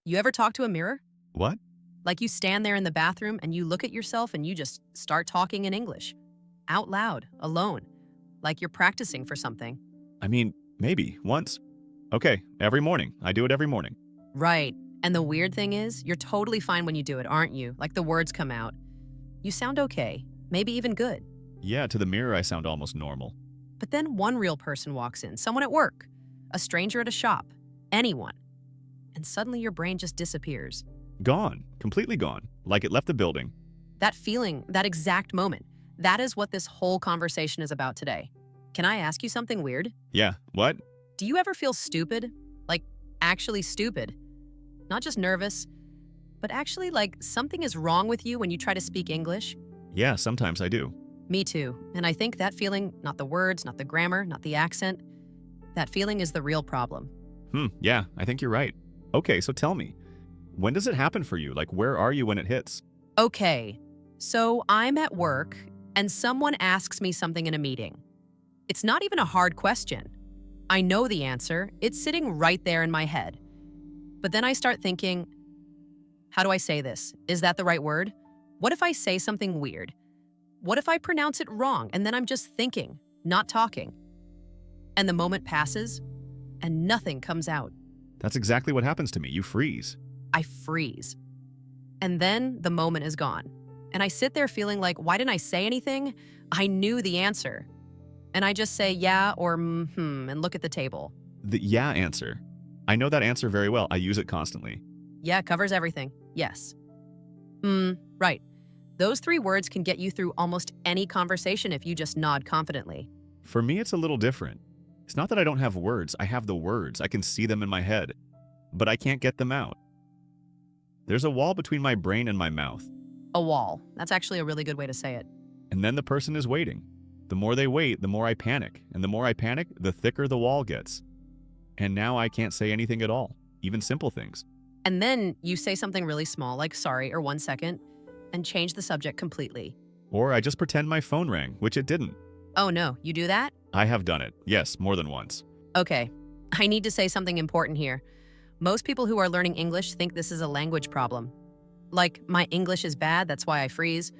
You ever talk to a mirror? What? Like you stand there in the bathroom and you look at yourself and you just start talking in English. Out loud, alone. Like you're practicing for something. I mean, maybe, once. Okay, every morning. I do it every morning. Right. And the weird thing is, you're totally fine when you do it, aren't you? Like the words come out. You sound okay. Maybe even good. Yeah, to the mirror I sound almost normal. But then one real person walks in, someone at work, a stranger at a shop, anyone. And suddenly your brain just disappears. Gone. Completely gone. Like it left the building. That feeling, that exact moment, that is what this whole conversation is about today. Can I ask you something weird? Yeah, what? Do you ever feel stupid? Like, actually stupid? Not just nervous, but actually like something is wrong with you when you try to speak English? Yeah, sometimes I do. Me too. And I think that feeling, not the words, not the grammar, not the accent, that feeling is the real problem. Yeah, I think you're right. Okay, so tell me, when does it happen for you? Like, where are you when it hits? Okay, so I'm at work and someone asks me something in a meeting. It's not even a hard question. I know the answer. It's sitting right there in my head. But then I start thinking, how do I say this? Is that the right word? What if I say something weird? What if I pronounce it wrong and then I'm just thinking, not talking? And the moment passes and nothing comes out. That's exactly what happens to me. You freeze. I freeze. And then the moment is gone. And I sit there feeling like, why didn't I say anything? I knew the answer. And I just say yeah or and look at the table. The yeah answer. I know that answer very well. I use it constantly. Yeah covers everything. Yes. Right. Those three words can get you through almost any conversation if you just nod confidently. For me, it's a little different. It's not that I don't have words. I have the words. I can see them in my head. But I can't get them out. There's a wall between my brain and my mouth. A wall. That's actually a really good way to say it. And then the person is waiting. The more they wait, the more I panic. And the more I panic, the thicker the wall gets. And now I can't say anything at all, even simple things. And then you say something really small, like sorry or 1 second, and change the subject completely. Or I just pretend my phone rang, which it didn't. Oh no, you do that? I have done it. Yes, more than once. Okay, I need to say something important here. Most people who are learning English think this is a language problem. Like, my English is bad, that's why I freeze.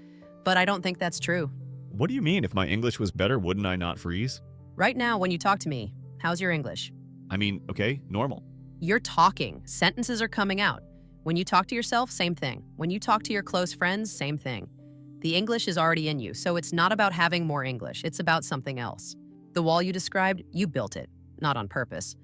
But I don't think that's true. What do you mean? If my English was better, wouldn't I not freeze? Right now, when you talk to me, how's your English? I mean, okay, normal. You're talking. Sentences are coming out. When you talk to yourself, same thing. When you talk to your close friends, same thing. The English is already in you, so it's not about having more English. It's about something else. The wall you described, you built it, not on purpose.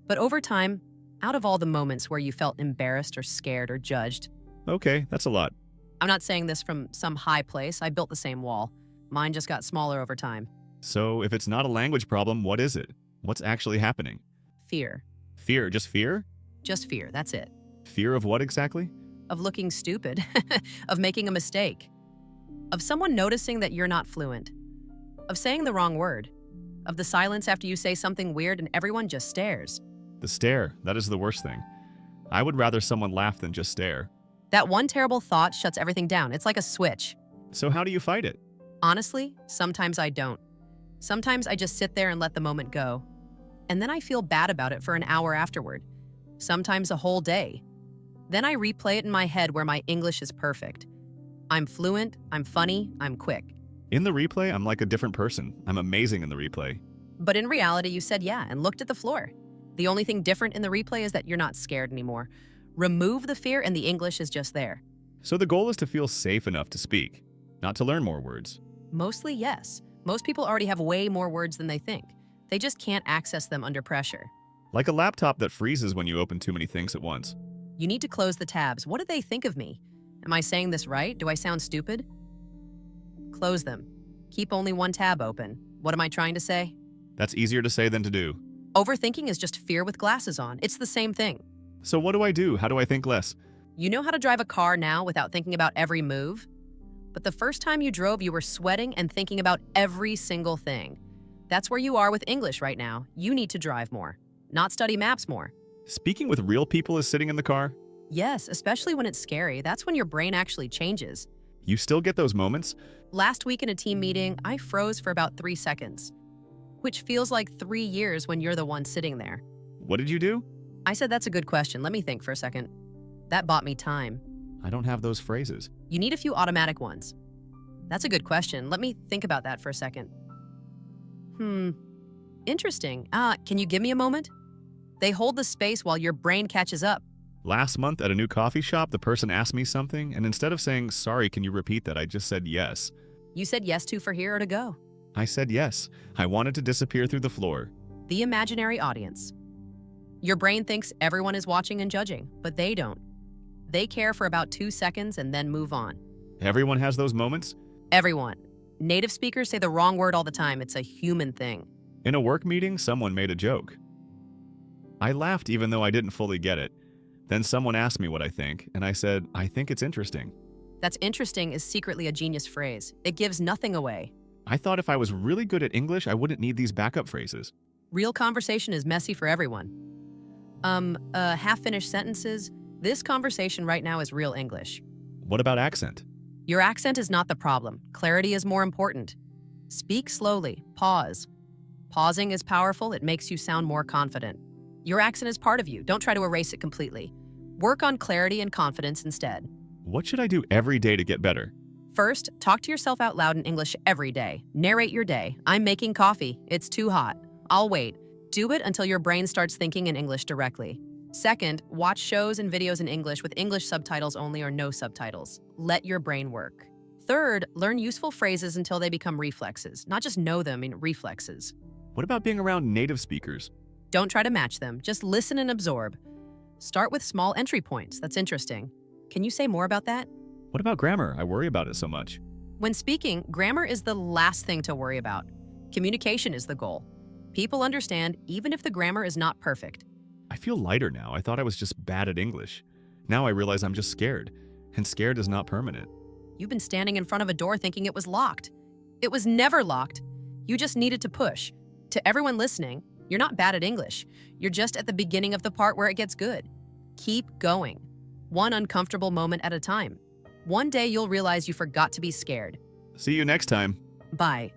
But over time, out of all the moments where you felt embarrassed or scared or judged, Okay, that's a lot. I'm not saying this from some high place. I built the same wall. Mine just got smaller over time. So if it's not a language problem, what is it? What's actually happening? Fear. Fear, just fear? Just fear, that's it. Fear of what exactly? Of looking stupid, of making a mistake, of someone noticing that you're not fluent, of saying the wrong word, of the silence after you say something weird and everyone just stares. The stare, that is the worst thing. I would rather someone laugh than just stare. That one terrible thought shuts everything down. It's like a switch. So how do you fight it? Honestly, sometimes I don't. Sometimes I just sit there and let the moment go. And then I feel bad about it for an hour afterward. Sometimes a whole day. Then I replay it in my head where my English is perfect. I'm fluent, I'm funny, I'm quick. In the replay, I'm like a different person. I'm amazing in the replay. But in reality, you said yeah and looked at the floor. The only thing different in the replay is that you're not scared anymore. Remove the fear and the English is just there. So the goal is to feel safe enough to speak, not to learn more words. Mostly, yes. Most people already have way more words than they think. They just can't access them under pressure. Like a laptop that freezes when you open too many things at once. You need to close the tabs. What do they think of me? Am I saying this right? Do I sound stupid? Close them. Keep only one tab open. What am I trying to say? That's easier to say than to do. Overthinking is just fear with glasses on. It's the same thing. So what do I do? How do I think less? You know how to drive a car now without thinking about every move? But the first time you drove, you were sweating and thinking about every single thing. That's where you are with English right now. You need to drive more, not study maps more. Speaking with real people is sitting in the car? Yes, especially when it's scary. That's when your brain actually changes. You still get those moments? Last week in a team meeting, I froze for about 3 seconds, which feels like 3 years when you're the one sitting there. What did you do? I said, that's a good question. Let me think for a second. That bought me time. I don't have those phrases. You need a few automatic ones. That's a good question. Let me think about that for a second. Interesting. Can you give me a moment? They hold the space while your brain catches up. Last month at a new coffee shop, the person asked me something, and instead of saying, sorry, can you repeat that, I just said yes. You said yes to for here or to go. I said yes. I wanted to disappear through the floor. The imaginary audience. Your brain thinks everyone is watching and judging, but they don't. They care for about 2 seconds and then move on. Everyone has those moments? Everyone. Native speakers say the wrong word all the time. It's a human thing. In a work meeting, someone made a joke. I laughed even though I didn't fully get it. Then someone asked me what I think, and I said, I think it's interesting. That's interesting is secretly a genius phrase. It gives nothing away. I thought if I was really good at English, I wouldn't need these backup phrases. Real conversation is messy for everyone. Half-finished sentences. This conversation right now is real English. What about accent? Your accent is not the problem. Clarity is more important. Speak slowly. Pause. Pausing is powerful. It makes you sound more confident. Your accent is part of you. Don't try to erase it completely. Work on clarity and confidence instead. What should I do every day to get better? First, talk to yourself out loud in English every day. Narrate your day. I'm making coffee. It's too hot. I'll wait. Do it until your brain starts thinking in English directly. Second, watch shows and videos in English with English subtitles only or no subtitles. Let your brain work. Third, learn useful phrases until they become reflexes. Not just know them, reflexes. What about being around native speakers? Don't try to match them. Just listen and absorb. Start with small entry points. That's interesting. Can you say more about that? What about grammar? I worry about it so much. When speaking, grammar is the last thing to worry about. Communication is the goal. People understand even if the grammar is not perfect. I feel lighter now. I thought I was just bad at English. Now I realize I'm just scared, and scared is not permanent. You've been standing in front of a door thinking it was locked. It was never locked. You just needed to push. To everyone listening, you're not bad at English. You're just at the beginning of the part where it gets good. Keep going. One uncomfortable moment at a time. One day you'll realize you forgot to be scared. See you next time. Bye.